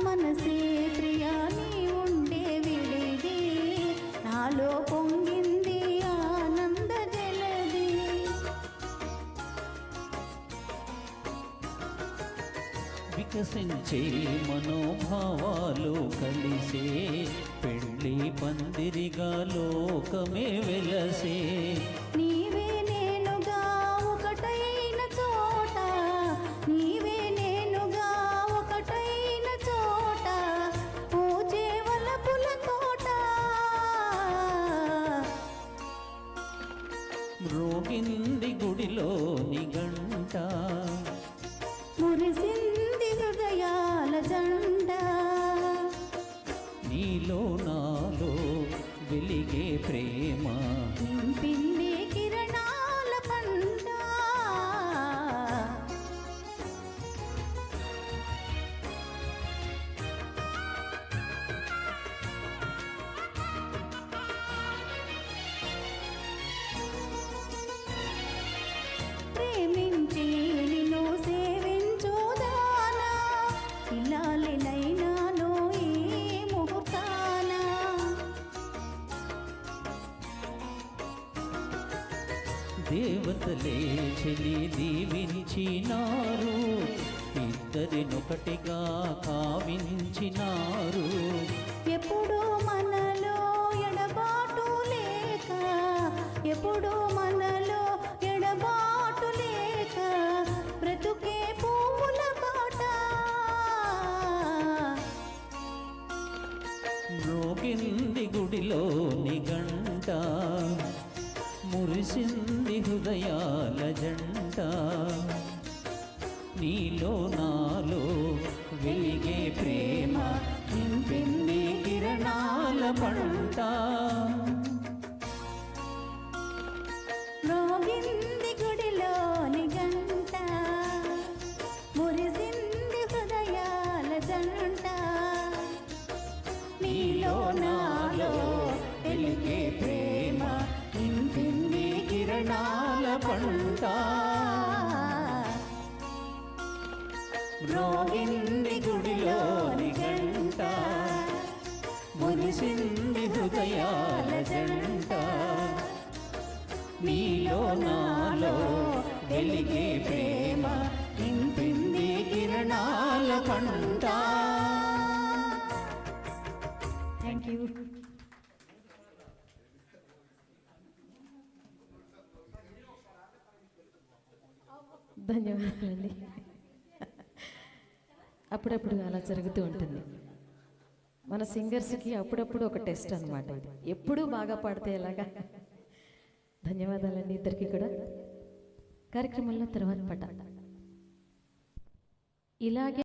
మనసే ప్రియా నీ ఉండే విడిది నాలో పొంగింది ఆనంద జలది వికసించే మనోభావాలు కలిసే పెళ్ళి పందిరిగా లోకమే వెలసే నీవే నేనుగా ఒకటైన చోట నీవే నేనుగా ఒకటైన చోట పూజే వలపుల తోట మ్రోగింది గుడిలోని గంట మురిసింది హృదయాల జంట నీలో నాలో వెలిగే ప్రేమ నింపింది కిరణాల పంట ప్రేమించి నిన్ను సేవించుదానా ఇలాలినైనాను ఈ ముహూర్తాన దేవతలే చెలి దీవించినారు ఇద్దరినొకటిగా కావించినారు ఎప్పుడు మనలో ఎడబాటు లేక ఎప్పుడు మనలో ఎడబాటు లేక బ్రతుకే పూల బాట మ్రోగింది గుడిలోని గంట మురిసింది హృదయాల జంట నీలో నాలో వెలిగే ప్రేమ నింపింది కిరణాల పంట మ్రోగింది గుడిలోని గంట మురిసింది హృదయాల జంట నీలో నాలో వెలిగే ప్రేమ నింపింది కిరణాల పంట మ్రోగింది గుడిలోని గంట మురిసింది హృదయాల జంట నీలో నాలో వెలిగే ప్రేమ నింపింది కిరణాల పంట. Thank you. ధన్యవాదాలండి. అప్పుడప్పుడు అలా జరుగుతూ ఉంటుంది. మన సింగర్స్కి అప్పుడప్పుడు ఒక టెస్ట్ అన్నమాట. ఎప్పుడూ బాగా పాడితే ఎలాగా. ధన్యవాదాలండి ఇద్దరికి కూడా. కార్యక్రమంలో తర్వాత పాట ఇలాగే